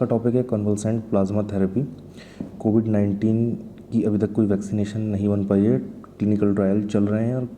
का टॉपिक है convulsant plasma therapy. कोविड-19 की अभी तक कोई वैक्सीनेशन नहीं बन पाई है, क्लिनिकल ट्रायल चल रहे हैं और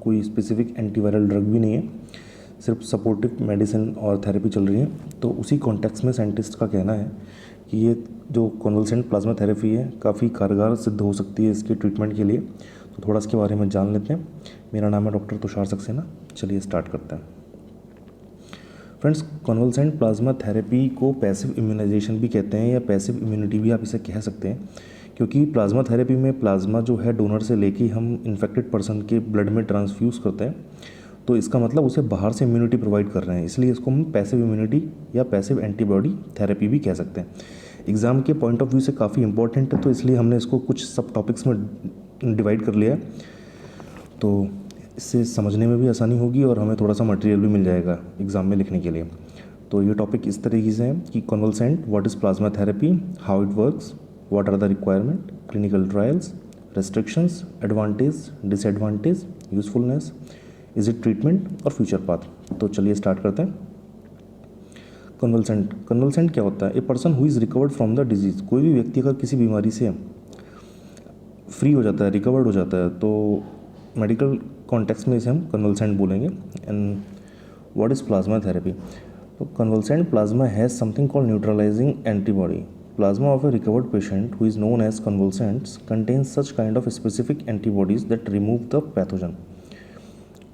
कोई स्पेसिफिक एंटीवायरल ड्रग भी नहीं है, सिर्फ सपोर्टिव मेडिसिन और थेरेपी चल रही है। तो उसी कॉन्टेक्स्ट में साइंटिस्ट का कहना है कि ये जो कन्वल्सेंट प्लाज्मा थेरेपी है काफ़ी कारगर सिद्ध हो सकती है इसके ट्रीटमेंट के लिए। तो थोड़ा इसके बारे में जान लेते हैं। मेरा नाम है डॉक्टर तुषार सक्सेना। चलिए स्टार्ट करते हैं। फ्रेंड्स, कन्वल्सेंट प्लाज्मा थेरेपी को पैसिव इम्यूनाइजेशन भी कहते हैं या पैसिव इम्यूनिटी भी आप इसे कह सकते हैं, क्योंकि प्लाज्मा थेरेपी में प्लाज्मा जो है डोनर से लेके हम इन्फेक्टेड पर्सन के ब्लड में ट्रांसफ्यूज़ करते हैं। तो इसका मतलब उसे बाहर से इम्यूनिटी प्रोवाइड कर रहे हैं, इसलिए इसको हम पैसिव इम्यूनिटी या पैसिव एंटीबॉडी थेरेपी भी कह सकते हैं। एग्ज़ाम के पॉइंट ऑफ व्यू से काफ़ी इंपॉर्टेंट है, तो इसलिए हमने इसको कुछ सब टॉपिक्स में डिवाइड कर लिया है। तो इससे समझने में भी आसानी होगी और हमें थोड़ा सा मटेरियल भी मिल जाएगा एग्ज़ाम में लिखने के लिए। तो ये टॉपिक इस तरीके से है कि convalescent, what is plasma therapy, how it works, what are the requirement, clinical trials, restrictions, advantage, disadvantage, usefulness, is it treatment और फ्यूचर पाथ। तो चलिए स्टार्ट करते हैं। कन्वल्सेंट क्या होता है? A person who is recovered from the disease. कोई भी व्यक्ति अगर किसी बीमारी से फ्री हो जाता है, रिकवर्ड हो जाता है, तो मेडिकल कॉन्टेक्स्ट में इसे हम कन्वल्सेंट बोलेंगे। And what is plasma therapy? तो convalescent plasma has something called neutralising antibody. Plasma of a recovered patient who is known as convalescents contains such kind of specific antibodies that remove the pathogen.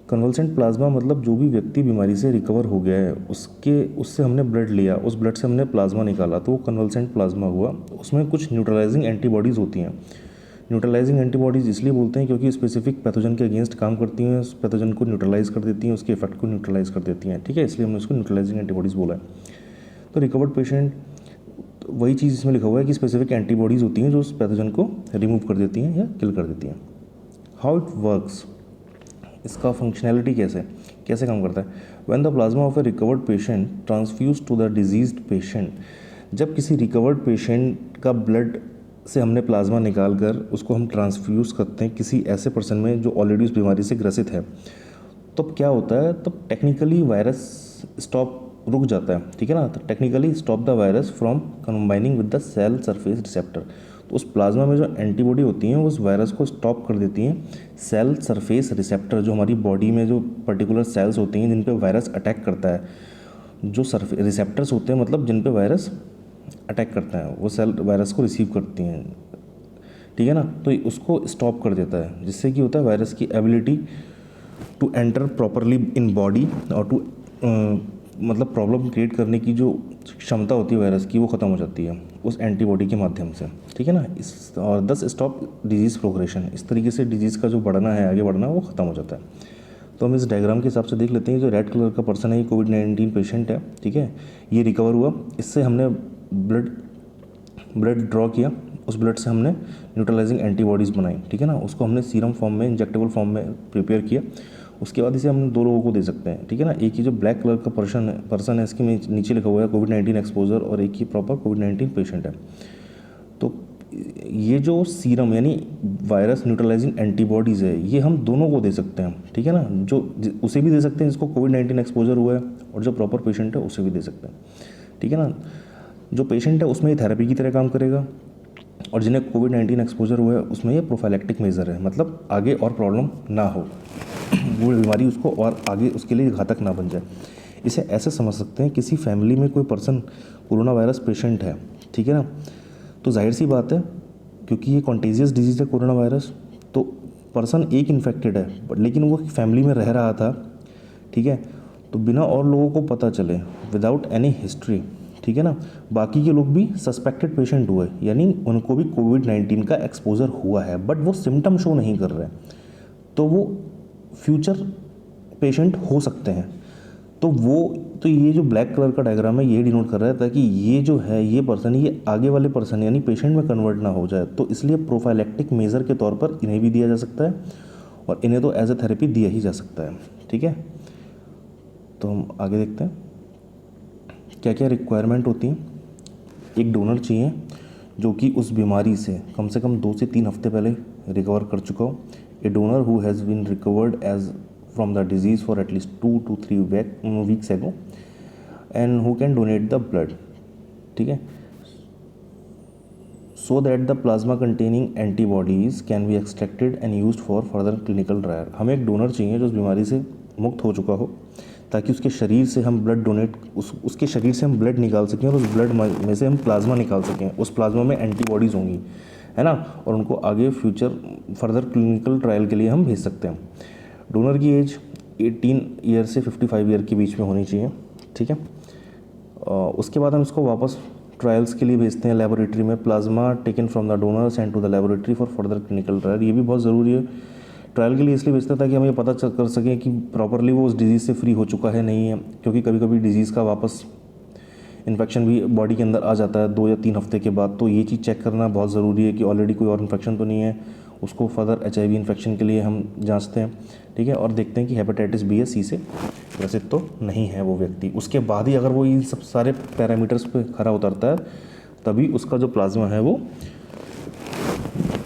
Convalescent plasma मतलब जो भी व्यक्ति बीमारी से recover हो गया है उससे हमने ब्लड लिया, उस ब्लड से हमने प्लाज्मा निकाला, तो वो कन्वल्सेंट प्लाज्मा हुआ। उसमें कुछ न्यूट्रलाइजिंग एंटीबॉडीज़ होती हैं। न्यूट्रलाइजिंग एंटीबॉडीज़ इसलिए बोलते हैं क्योंकि स्पेसिफिक पैथोजन के अगेंस्ट काम करती हैं, उस पैथोजन को न्यूट्रलाइज कर देती हैं, उसके इफेक्ट को न्यूट्रलाइज कर देती हैं। ठीक है, इसलिए हमने उसको न्यूट्रलाइजिंग एंटीबॉडीज़ बोला है। तो रिकवर्ड पेशेंट, वही चीज़ इसमें लिखा हुआ है कि स्पेसिफिक एंटीबॉडीज़ होती हैं जो उस पैथोजन को रिमूव कर देती हैं या किल कर देती हैं। हाउ इट वर्क्स, इसका फंक्शनैलिटी कैसे काम करता है? When the plasma of a recovered patient transfuse to the diseased patient. जब किसी रिकवर्ड पेशेंट का ब्लड से हमने प्लाज्मा निकाल कर उसको हम ट्रांसफ्यूज़ करते हैं किसी ऐसे पर्सन में जो ऑलरेडी उस बीमारी से ग्रसित है, तब क्या होता है? तब टेक्निकली वायरस रुक जाता है। ठीक है ना, तो technically stop the virus from combining with the cell surface receptor. तो उस प्लाज्मा में जो एंटीबॉडी होती हैं उस वायरस को स्टॉप कर देती हैं सेल सरफेस रिसेप्टर, जो हमारी बॉडी में जो पर्टिकुलर सेल्स होती हैं जिन पे वायरस अटैक करता है। जो रिसेप्टर्स होते हैं मतलब जिन पे वायरस अटैक करता है, वो सेल वायरस को रिसीव करती हैं। ठीक है ना, तो उसको स्टॉप कर देता है, जिससे कि होता है वायरस की ability to enter properly in body और टू मतलब प्रॉब्लम क्रिएट करने की जो क्षमता होती है वायरस की, वो ख़त्म हो जाती है उस एंटीबॉडी के माध्यम से। ठीक है ना, और दस स्टॉप डिजीज़ प्रोग्रेशन। इस तरीके से डिजीज़ का जो बढ़ना है, आगे बढ़ना, वो ख़त्म हो जाता है। तो हम इस डायग्राम के हिसाब से देख लेते हैं। जो रेड कलर का पर्सन है ये कोविड-19 पेशेंट है। ठीक है, ये रिकवर हुआ, इससे हमने ब्लड ड्रॉ किया, उस ब्लड से हमने न्यूट्रलाइजिंग एंटीबॉडीज़ बनाई। ठीक है ना, उसको हमने सीरम फॉर्म में, इंजेक्टेबल फॉर्म में प्रिपेयर किया। उसके बाद इसे हम 2 लोगों को दे सकते हैं। ठीक है ना, एक ही जो ब्लैक कलर का पर्सन है इसके नीचे लिखा हुआ है कोविड-19 एक्सपोजर, और एक ही प्रॉपर कोविड-19 पेशेंट है। तो ये जो सीरम यानी वायरस न्यूट्रलाइजिंग एंटीबॉडीज़ है, ये हम दोनों को दे सकते हैं। ठीक है ना, जो उसे भी दे सकते हैं जिसको कोविड-19 एक्सपोजर हुआ है, और जो प्रॉपर पेशेंट है उसे भी दे सकते हैं। ठीक है ना, जो पेशेंट है उसमें ये थेरेपी की तरह काम करेगा, और जिन्हें कोविड-19 एक्सपोजर हुआ है उसमें ये प्रोफाइलैक्टिक मेजर है, मतलब आगे और प्रॉब्लम ना हो, वो बीमारी उसको और आगे उसके लिए घातक ना बन जाए। इसे ऐसे समझ सकते हैं, किसी फैमिली में कोई पर्सन कोरोना वायरस पेशेंट है। ठीक है ना, तो जाहिर सी बात है, क्योंकि ये कॉन्टेजियस डिजीज़ है कोरोना वायरस, तो पर्सन एक इन्फेक्टेड है लेकिन वो फैमिली में रह रहा था। ठीक है, तो बिना और लोगों को पता चले, विदाउट एनी हिस्ट्री, ठीक है ना, बाकी के लोग भी सस्पेक्टेड पेशेंट हुए, यानी उनको भी कोविड-19 का एक्सपोजर हुआ है, बट वो सिम्टम शो नहीं कर रहे, तो वो फ्यूचर पेशेंट हो सकते हैं। तो ये जो ब्लैक कलर का डायग्राम है ये डिनोट कर रहा है ताकि ये जो है ये पर्सन, ये आगे वाले पर्सन यानी पेशेंट में कन्वर्ट ना हो जाए। तो इसलिए प्रोफाइलैक्टिक मेजर के तौर पर इन्हें भी दिया जा सकता है, और इन्हें तो एज ए थेरेपी दिया ही जा सकता है। ठीक है, तो हम आगे देखते हैं क्या क्या रिक्वायरमेंट होती हैं। एक डोनर चाहिए जो कि उस बीमारी से कम 2 से 3 हफ्ते पहले रिकवर कर चुका हो। A donor who has been recovered as from the disease for at least 2 to 3 weeks ago and who can donate the blood। ठीक है, so that the plasma containing antibodies can be extracted and used for further clinical trial. हमें एक donor चाहिए जो उस बीमारी से मुक्त हो चुका हो, ताकि उसके शरीर से हम ब्लड डोनेट उसके शरीर से हम ब्लड निकाल सकें और उस ब्लड में से हम प्लाज्मा निकाल सकें। उस प्लाज्मा में एंटीबॉडीज़ होंगी, है ना, और उनको आगे फ्यूचर फर्दर क्लिनिकल ट्रायल के लिए हम भेज सकते हैं। डोनर की एज 18 ईयर से 55 ईयर के बीच में होनी चाहिए, ठीक है। उसके बाद हम इसको वापस ट्रायल्स के लिए भेजते हैं लेबोरेटरी में। Plasma taken from the donor send to the laboratory for further clinical trial. ये भी बहुत ज़रूरी है ट्रायल के लिए, इसलिए भेजते हैं ताकि हम ये पता कर सकें कि प्रॉपरली वो उस डिजीज़ से फ्री हो चुका है नहीं है, क्योंकि कभी कभी डिजीज़ का वापस इन्फेक्शन भी बॉडी के अंदर आ जाता है 2 या 3 हफ्ते के बाद। तो ये चीज़ चेक करना बहुत ज़रूरी है कि ऑलरेडी कोई और इन्फेक्शन तो नहीं है। उसको फर्दर HIV इन्फेक्शन के लिए हम जांचते हैं, ठीक है, और देखते हैं कि हेपेटाइटिस B या C से ग्रसित तो नहीं है वो व्यक्ति। उसके बाद ही अगर वो इन सब सारे पैरामीटर्स पे खरा उतरता है, तभी उसका जो प्लाज्मा है वो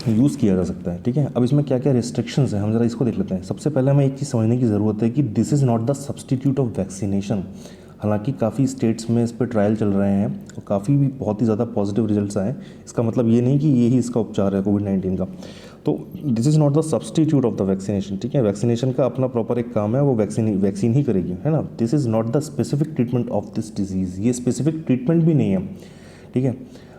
यूज़ किया जा सकता है, ठीक है। अब इसमें क्या क्या रिस्ट्रिक्शंस हैं, हम ज़रा इसको देख लेते हैं। सबसे पहले हमें एक चीज़ समझने की ज़रूरत है कि this is not the substitute of vaccination. हालांकि काफ़ी स्टेट्स में इस पर ट्रायल चल रहे हैं और काफ़ी भी बहुत ही ज़्यादा पॉजिटिव रिजल्ट्स आए। इसका मतलब ये नहीं कि यही इसका उपचार है कोविड-19 का। तो this is not the substitute of the vaccination, ठीक है। वैक्सीनेशन का अपना प्रॉपर एक काम है, वो वैक्सीन ही करेगी, है ना। This is not the specific treatment of this disease. ये स्पेसिफिक ट्रीटमेंट भी नहीं है, ठीक है।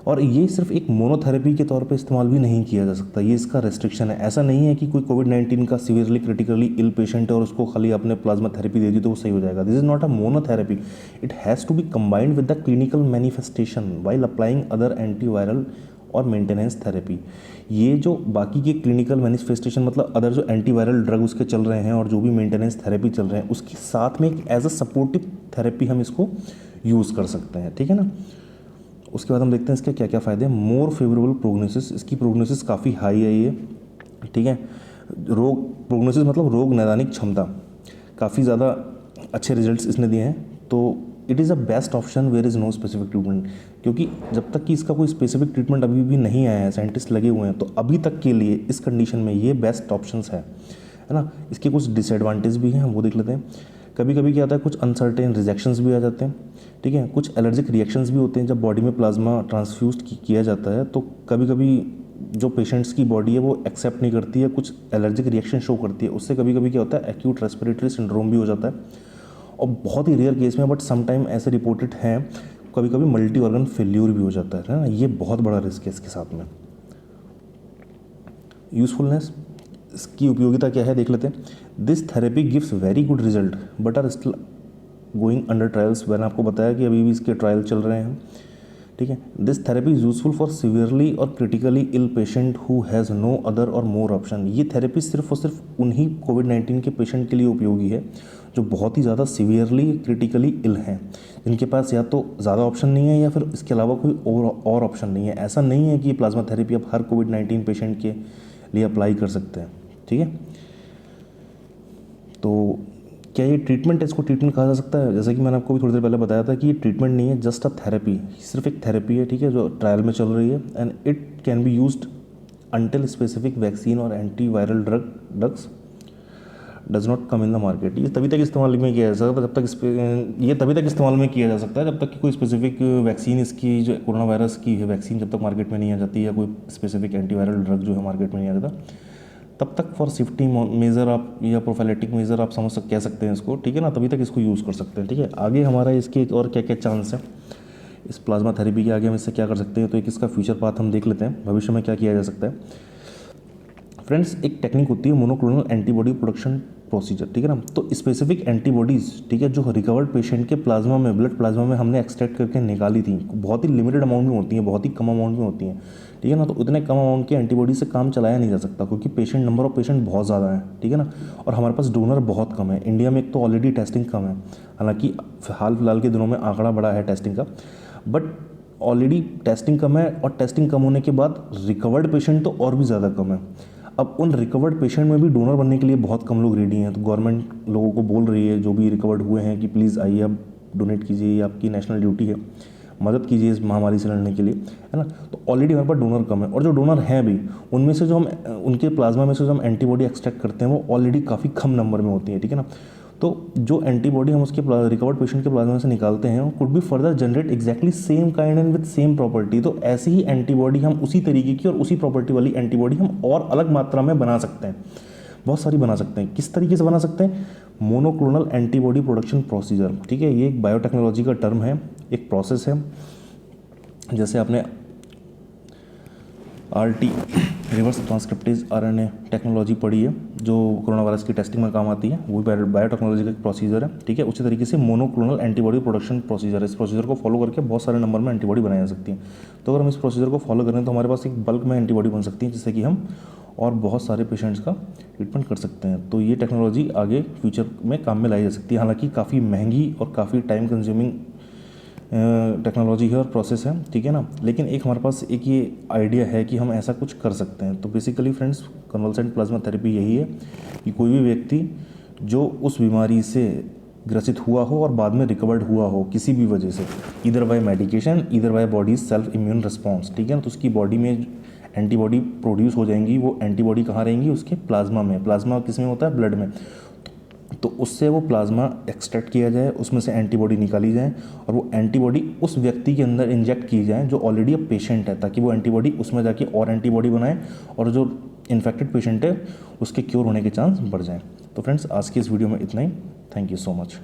और ये सिर्फ एक मोनोथेरेपी के तौर पे इस्तेमाल भी नहीं किया जा सकता, ये इसका रेस्ट्रिक्शन है। ऐसा नहीं है कि कोई कोविड-19 का सीवियरली क्रिटिकली इल पेशेंट है और उसको खाली आपने प्लाज्मा थेरेपी दे दी तो वो सही हो जाएगा। This is not a monotherapy, it has to be combined with the clinical manifestation while applying other antiviral और मेंटेनेंस थेरेपी। ये जो बाकी के क्लिनिकल मैनिफेस्टेशन मतलब अदर जो एंटीवायरल ड्रग उसके चल रहे हैं और जो भी मेंटेनेंस थेरेपी चल रहे हैं, उसके साथ में एक एज अ सपोर्टिव थेरेपी हम इसको यूज़ कर सकते हैं, ठीक है ना। उसके बाद हम देखते हैं इसके क्या क्या फ़ायदे हैं। मोर फेवरेबल प्रोग्नोसिस, इसकी प्रोग्नोसिस काफ़ी हाई है ये, ठीक है। प्रोग्नोसिस मतलब रोग निदानिक क्षमता, काफ़ी ज़्यादा अच्छे रिजल्ट्स इसने दिए हैं। तो it is a best option where is no specific treatment, क्योंकि जब तक कि इसका कोई स्पेसिफिक ट्रीटमेंट अभी भी नहीं आया है, साइंटिस्ट लगे हुए हैं, तो अभी तक के लिए इस कंडीशन में ये बेस्ट ऑप्शंस है ना। इसके कुछ डिसएडवांटेज भी हैं, हम वो देख लेते हैं। कभी कभी क्या होता है, कुछ अनसर्टेन रिजेक्शंस भी आ जाते हैं, ठीक है। कुछ एलर्जिक रिएक्शंस भी होते हैं जब बॉडी में प्लाज्मा ट्रांसफ्यूज किया जाता है, तो कभी कभी जो पेशेंट्स की बॉडी है वो एक्सेप्ट नहीं करती है, कुछ एलर्जिक रिएक्शन शो करती है। उससे कभी कभी क्या होता है, एक्यूट रेस्पिरेटरी सिंड्रोम भी हो जाता है, और बहुत ही रेयर केस में, बट समटाइम ऐसे रिपोर्टेड हैं, कभी कभी मल्टी ऑर्गन फेल्यूर भी हो जाता है ना। ये बहुत बड़ा रिस्क है इसके साथ में। यूज़फुलनेस, इसकी उपयोगिता क्या है देख लेते हैं। This therapy gives very good result but are still going under trials. मैंने आपको बताया कि अभी भी इसके ट्रायल चल रहे हैं, ठीक है। This therapy is useful for severely और critically ill patient who has no other और मोर ऑप्शन। ये थेरेपी सिर्फ और सिर्फ उन्हीं कोविड-19 के पेशेंट के लिए उपयोगी है जो बहुत ही ज़्यादा सीवियरली क्रिटिकली इल हैं, जिनके पास या तो ज़्यादा ऑप्शन नहीं है या फिर इसके अलावा कोई और ऑप्शन नहीं है। ऐसा नहीं है कि प्लाज्मा थेरेपी आप हर कोविड-19 पेशेंट के लिए अप्लाई कर सकते हैं, ठीक है। तो क्या ये ट्रीटमेंट है, इसको ट्रीटमेंट कहा जा सकता है? जैसे कि मैंने आपको भी थोड़ी देर पहले बताया था कि ये ट्रीटमेंट नहीं है, जस्ट अ थेरेपी, सिर्फ एक थेरेपी है, ठीक है, जो ट्रायल में चल रही है। And it can be used until specific vaccine और antiviral drugs does not come in the market. ये तभी तक इस्तेमाल में किया जा सकता है जब तक ये तभी तक इस्तेमाल में किया जा सकता है जब तक कि कोई स्पेसिफिक वैक्सीन, इसकी जो कोरोना वायरस की है वैक्सीन जब तक मार्केट में नहीं आ जाती, या कोई स्पेसिफिक एंटीवायरल ड्रग जो है मार्केट में नहीं आ जाता, तब तक फॉर सेफ्टी मेज़र आप या प्रोफाइलेटिक मेज़र आप कह सकते हैं इसको, ठीक है ना। तभी तक इसको यूज़ कर सकते हैं, ठीक है। आगे हमारा इसके और क्या क्या चांस है इस प्लाज्मा थेरेपी के, आगे हम इससे क्या कर सकते हैं, तो एक इसका फ्यूचर पाथ हम देख लेते हैं, भविष्य में क्या किया जा सकता है। फ्रेंड्स, एक टेक्निक होती है मोनोक्लोनल एंटीबॉडी प्रोडक्शन प्रोसीजर, ठीक है ना। तो स्पेसिफिक एंटीबॉडीज़, ठीक है, जो रिकवर्ड पेशेंट के प्लाज्मा में, ब्लड प्लाज्मा में हमने एक्सट्रैक्ट करके निकाली थी, बहुत ही लिमिटेड अमाउंट में होती हैं, बहुत ही कम अमाउंट में होती हैं, ठीक है ना। तो इतने कम अमाउंट की एंटीबॉडी से काम चलाया नहीं जा सकता, क्योंकि पेशेंट नंबर ऑफ पेशेंट बहुत ज़्यादा है, ठीक है ना, और हमारे पास डोनर बहुत कम है। इंडिया में एक तो ऑलरेडी टेस्टिंग कम है, हालांकि हाल फिलहाल के दिनों में आंकड़ा बढ़ा है टेस्टिंग का, बट ऑलरेडी टेस्टिंग कम है, और टेस्टिंग कम होने के बाद रिकवर्ड पेशेंट तो और भी ज़्यादा कम है। अब उन रिकवर्ड पेशेंट में भी डोनर बनने के लिए बहुत कम लोग रेडी हैं, तो गवर्नमेंट लोगों को बोल रही है, जो भी रिकवर्ड हुए हैं, कि प्लीज़ आइए आप डोनेट कीजिए, ये आपकी नेशनल ड्यूटी है, मदद कीजिए इस महामारी से लड़ने के लिए, है ना। तो ऑलरेडी हमारे पास डोनर कम है, और जो डोनर हैं भी, उनमें से जो हम उनके प्लाज्मा में से जो हम एंटीबॉडी एक्सट्रैक्ट करते हैं वो ऑलरेडी काफ़ी कम नंबर में होती है, ठीक है ना। तो जो एंटीबॉडी हम उसके रिकवर्ड पेशेंट के प्लाज्मा से निकालते हैं could be further generate exactly same kind and with same property. तो ऐसी ही एंटीबॉडी हम उसी तरीके की और उसी प्रॉपर्टी वाली एंटीबॉडी हम और अलग मात्रा में बना सकते हैं, बहुत सारी बना सकते हैं। किस तरीके से बना सकते हैं? मोनोक्लोनल एंटीबॉडी प्रोडक्शन प्रोसीजर, ठीक है। ये एक बायोटेक्नोलॉजी का टर्म है, एक प्रोसेस है। जैसे आपने RT reverse transcriptase RNA technology पढ़ी है जो कोरोना वायरस की टेस्टिंग में काम आती है, वो बायोटेक्नोलॉजी का एक प्रोसीजर है, ठीक है। उसी तरीके से मोनोक्लोनल एंटीबॉडी प्रोडक्शन प्रोसीजर है। इस प्रोसीजर को फॉलो करके बहुत सारे नंबर में एंटीबॉडी बनाई जा सकती है। तो अगर हम इस प्रोसीजर को फॉलो करें तो हमारे पास एक बल्क में एंटीबॉडी बन सकती है, जिससे कि हम और बहुत सारे पेशेंट्स का ट्रीटमेंट कर सकते हैं। तो ये टेक्नोलॉजी आगे फ्यूचर में काम में लाई जा सकती है। हालांकि काफ़ी महंगी और काफ़ी टाइम कंज्यूमिंग टेक्नोलॉजी है और प्रोसेस है, ठीक है ना। लेकिन एक हमारे पास एक ये आइडिया है कि हम ऐसा कुछ कर सकते हैं। तो basically friends, convulsant plasma therapy यही है कि कोई भी व्यक्ति जो उस बीमारी से ग्रसित हुआ हो और बाद में रिकवर्ड हुआ हो किसी भी वजह से, इधर बाय मेडिकेशन इधर by body self immune response, ठीक है ना, तो उसकी बॉडी में एंटीबॉडी प्रोड्यूस हो जाएंगी। वो एंटीबॉडी कहाँ रहेंगी? उसके प्लाज्मा में। प्लाज्मा किस में होता है? ब्लड में। तो उससे वो प्लाज्मा एक्सट्रैक्ट किया जाए, उसमें से एंटीबॉडी निकाली जाए और वो एंटीबॉडी उस व्यक्ति के अंदर इंजेक्ट की जाए जो ऑलरेडी अब पेशेंट है, ताकि वो एंटीबॉडी उसमें जाके और एंटीबॉडी बनाए और जो इन्फेक्टेड पेशेंट है उसके क्योर होने के चांस बढ़ जाएँ। तो फ्रेंड्स, आज की इस वीडियो में इतना ही। Thank you so much.